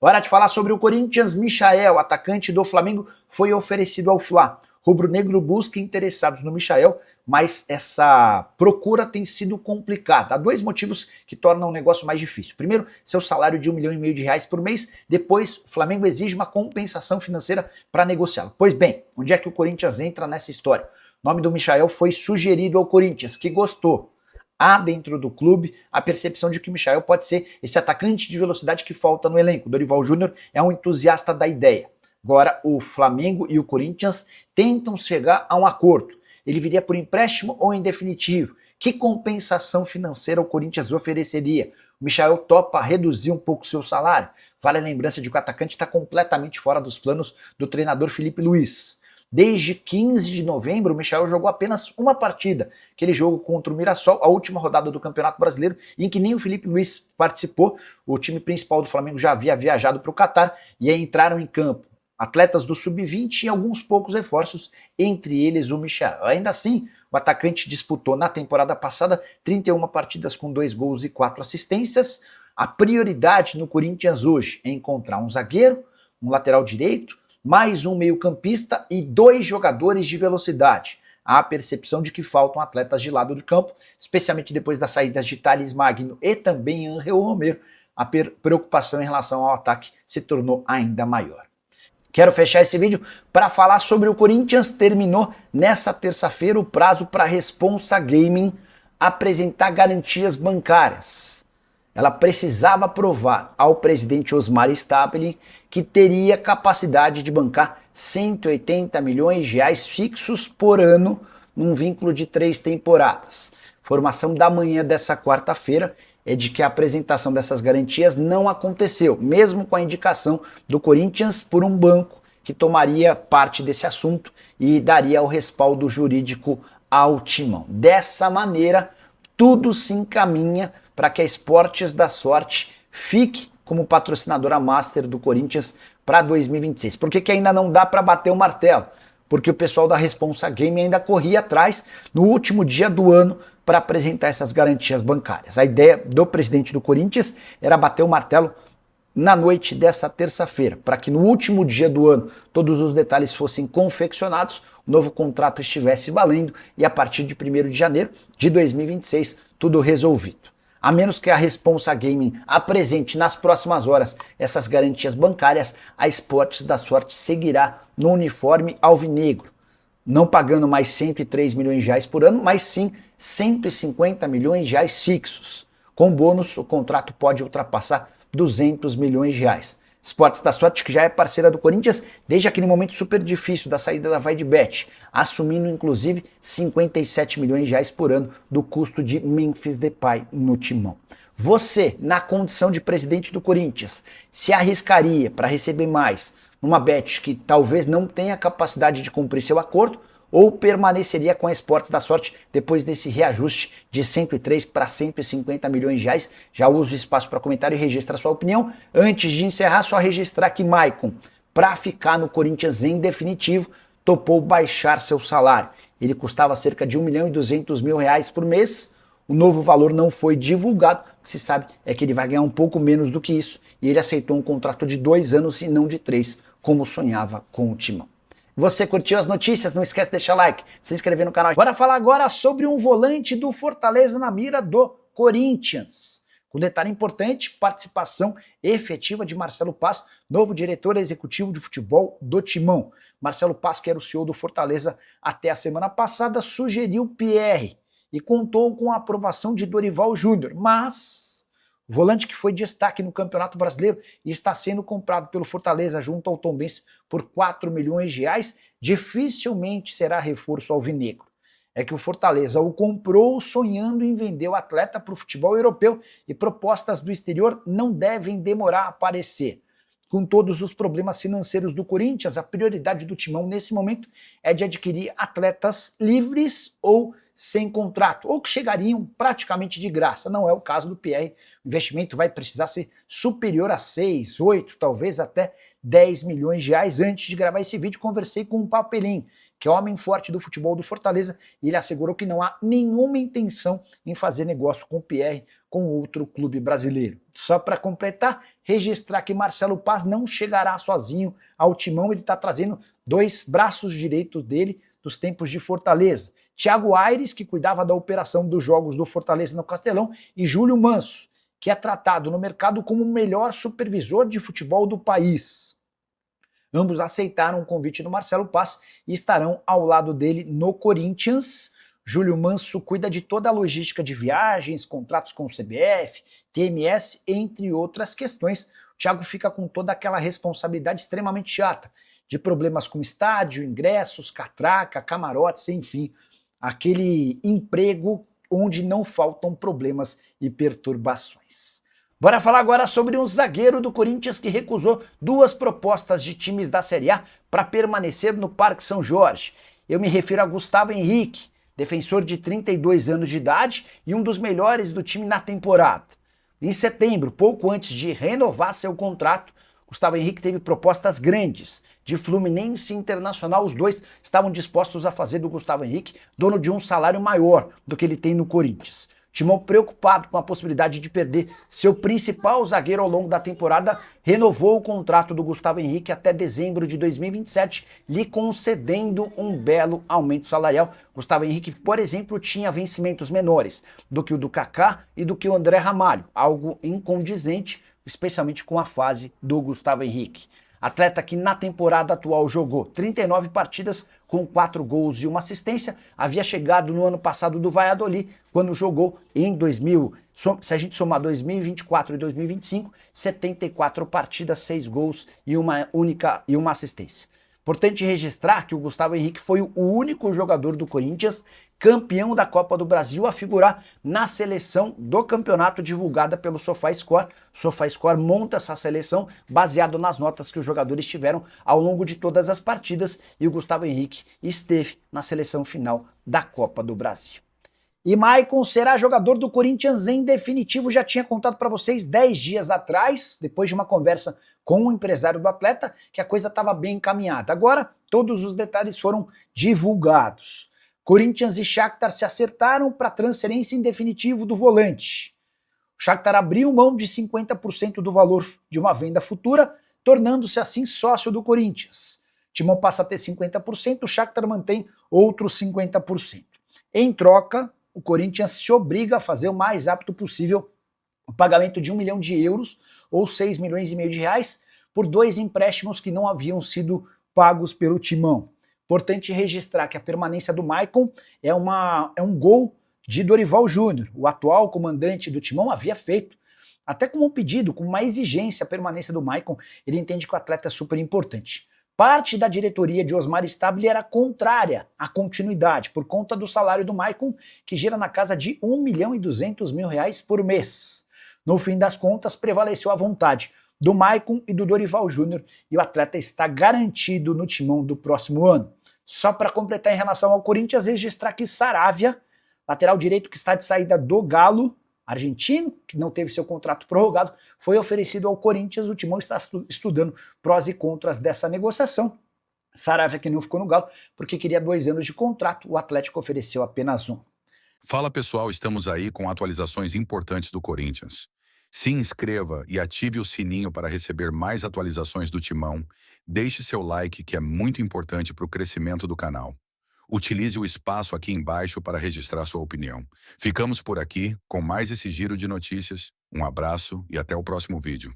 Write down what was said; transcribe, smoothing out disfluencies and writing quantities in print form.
Hora de falar sobre o Corinthians. Michael, atacante do Flamengo, foi oferecido ao Fla. Rubro-negro busca interessados no Michael, mas essa procura tem sido complicada. Há dois motivos que tornam o negócio mais difícil. Primeiro, seu salário de R$1,5 milhão por mês. Depois, o Flamengo exige uma compensação financeira para negociá-lo. Pois bem, onde é que o Corinthians entra nessa história? O nome do Michael foi sugerido ao Corinthians, que gostou. Há dentro do clube a percepção de que o Michael pode ser esse atacante de velocidade que falta no elenco. Dorival Júnior é um entusiasta da ideia. Agora o Flamengo e o Corinthians tentam chegar a um acordo. Ele viria por empréstimo ou em definitivo? Que compensação financeira o Corinthians ofereceria? O Michael topa reduzir um pouco seu salário? Vale a lembrança de que o atacante está completamente fora dos planos do treinador Felipe Luiz. Desde 15 de novembro, o Michael jogou apenas uma partida, aquele jogo contra o Mirassol, a última rodada do Campeonato Brasileiro, em que nem o Felipe Luiz participou. O time principal do Flamengo já havia viajado para o Catar e aí entraram em campo atletas do Sub-20 e alguns poucos reforços, entre eles o Michael. Ainda assim, o atacante disputou na temporada passada 31 partidas com 2 gols e 4 assistências. A prioridade no Corinthians hoje é encontrar um zagueiro, um lateral direito, mais um meio-campista e 2 jogadores de velocidade. Há a percepção de que faltam atletas de lado do campo, especialmente depois das saídas de Thales Magno e também Angel Romero. A preocupação em relação ao ataque se tornou ainda maior. Quero fechar esse vídeo para falar sobre o Corinthians. Terminou nessa terça-feira o prazo para a Responsa Gaming apresentar garantias bancárias. Ela precisava provar ao presidente Osmar Stabile que teria capacidade de bancar 180 milhões de reais fixos por ano num vínculo de 3 temporadas. Informação da manhã dessa quarta-feira é de que a apresentação dessas garantias não aconteceu, mesmo com a indicação do Corinthians por um banco que tomaria parte desse assunto e daria o respaldo jurídico ao Timão. Dessa maneira, tudo se encaminha para que a Esportes da Sorte fique como patrocinadora master do Corinthians para 2026. Por que ainda não dá para bater o martelo? Porque o pessoal da Responsa Game ainda corria atrás no último dia do ano para apresentar essas garantias bancárias. A ideia do presidente do Corinthians era bater o martelo na noite dessa terça-feira, para que no último dia do ano todos os detalhes fossem confeccionados, o novo contrato estivesse valendo e a partir de 1º de janeiro de 2026 tudo resolvido. A menos que a Responsa Gaming apresente nas próximas horas essas garantias bancárias, a Esportes da Sorte seguirá no uniforme alvinegro, não pagando mais 103 milhões de reais por ano, mas sim 150 milhões de reais fixos. Com bônus, o contrato pode ultrapassar 200 milhões de reais. Esportes da Sorte, que já é parceira do Corinthians desde aquele momento super difícil da saída da Vaidbet, assumindo inclusive 57 milhões de reais por ano do custo de Memphis Depay no Timão. Você, na condição de presidente do Corinthians, se arriscaria para receber mais numa bet que talvez não tenha capacidade de cumprir seu acordo, ou permaneceria com a Esportes da Sorte depois desse reajuste de 103 para 150 milhões de reais? Já uso o espaço para comentário e registra a sua opinião. Antes de encerrar, só registrar que Maicon, para ficar no Corinthians em definitivo, topou baixar seu salário. Ele custava cerca de R$1.200.000 por mês. O novo valor não foi divulgado. O que se sabe é que ele vai ganhar um pouco menos do que isso. E ele aceitou um contrato de 2 anos e não de 3, como sonhava com o Timão. Você curtiu as notícias? Não esquece de deixar like, se inscrever no canal. Bora falar agora sobre um volante do Fortaleza na mira do Corinthians. Com detalhe importante, participação efetiva de Marcelo Paz, novo diretor executivo de futebol do Timão. Marcelo Paz, que era o CEO do Fortaleza até a semana passada, sugeriu Pierre e contou com a aprovação de Dorival Júnior, mas o volante que foi destaque no Campeonato Brasileiro e está sendo comprado pelo Fortaleza junto ao Tombense por 4 milhões de reais, dificilmente será reforço alvinegro. É que o Fortaleza o comprou sonhando em vender o atleta para o futebol europeu e propostas do exterior não devem demorar a aparecer. Com todos os problemas financeiros do Corinthians, a prioridade do Timão nesse momento é de adquirir atletas livres ou sem contrato, ou que chegariam praticamente de graça. Não é o caso do Pierre. O investimento vai precisar ser superior a 6, 8, talvez até 10 milhões de reais. Antes de gravar esse vídeo, conversei com o Papelim, que é homem forte do futebol do Fortaleza, e ele assegurou que não há nenhuma intenção em fazer negócio com o Pierre, com outro clube brasileiro. Só para completar, registrar que Marcelo Paz não chegará sozinho ao Timão, ele está trazendo dois braços direitos dele dos tempos de Fortaleza. Thiago Aires, que cuidava da operação dos jogos do Fortaleza no Castelão, e Júlio Manso, que é tratado no mercado como o melhor supervisor de futebol do país. Ambos aceitaram o convite do Marcelo Paz e estarão ao lado dele no Corinthians. Júlio Manso cuida de toda a logística de viagens, contratos com o CBF, TMS, entre outras questões. O Thiago fica com toda aquela responsabilidade extremamente chata, de problemas com estádio, ingressos, catraca, camarotes, enfim, aquele emprego onde não faltam problemas e perturbações. Bora falar agora sobre um zagueiro do Corinthians que recusou duas propostas de times da Série A para permanecer no Parque São Jorge. Eu me refiro a Gustavo Henrique, defensor de 32 anos de idade e um dos melhores do time na temporada. Em setembro, pouco antes de renovar seu contrato, Gustavo Henrique teve propostas grandes de Fluminense e Internacional. Os dois estavam dispostos a fazer do Gustavo Henrique dono de um salário maior do que ele tem no Corinthians. Timão, preocupado com a possibilidade de perder seu principal zagueiro ao longo da temporada, renovou o contrato do Gustavo Henrique até dezembro de 2027, lhe concedendo um belo aumento salarial. Gustavo Henrique, por exemplo, tinha vencimentos menores do que o do Kaká e do que o André Ramalho, algo incondizente, especialmente com a fase do Gustavo Henrique. Atleta que na temporada atual jogou 39 partidas com 4 gols e uma assistência, havia chegado no ano passado do Valladolid, quando jogou em 2000, se a gente somar 2024 e 2025, 74 partidas, 6 gols e uma assistência. Importante registrar que o Gustavo Henrique foi o único jogador do Corinthians campeão da Copa do Brasil a figurar na seleção do campeonato divulgada pelo SofaScore. O SofaScore monta essa seleção baseado nas notas que os jogadores tiveram ao longo de todas as partidas e o Gustavo Henrique esteve na seleção final da Copa do Brasil. E Maicon será jogador do Corinthians em definitivo, já tinha contado para vocês 10 dias atrás, depois de uma conversa com o empresário do atleta, que a coisa estava bem encaminhada. Agora, todos os detalhes foram divulgados. Corinthians e Shakhtar se acertaram para a transferência em definitivo do volante. O Shakhtar abriu mão de 50% do valor de uma venda futura, tornando-se assim sócio do Corinthians. O Timão passa a ter 50%, o Shakhtar mantém outros 50%. Em troca, o Corinthians se obriga a fazer o mais rápido possível o pagamento de 1 milhão de euros ou 6 milhões e meio de reais por 2 empréstimos que não haviam sido pagos pelo Timão. Importante registrar que a permanência do Maicon é um gol de Dorival Júnior. O atual comandante do Timão havia feito, até como um pedido, como uma exigência, a permanência do Maicon. Ele entende que o atleta é super importante. Parte da diretoria de Osmar Stabile era contrária à continuidade, por conta do salário do Maicon, que gira na casa de 1 milhão e 200 mil reais por mês. No fim das contas, prevaleceu a vontade do Maicon e do Dorival Júnior, e o atleta está garantido no Timão do próximo ano. Só para completar em relação ao Corinthians, registrar que Saravia, lateral direito que está de saída do Galo, argentino, que não teve seu contrato prorrogado, foi oferecido ao Corinthians. O Timão está estudando prós e contras dessa negociação. Saravia que não ficou no Galo porque queria 2 anos de contrato, o Atlético ofereceu apenas 1. Fala pessoal, estamos aí com atualizações importantes do Corinthians. Se inscreva e ative o sininho para receber mais atualizações do Timão. Deixe seu like, que é muito importante para o crescimento do canal. Utilize o espaço aqui embaixo para registrar sua opinião. Ficamos por aqui com mais esse giro de notícias. Um abraço e até o próximo vídeo.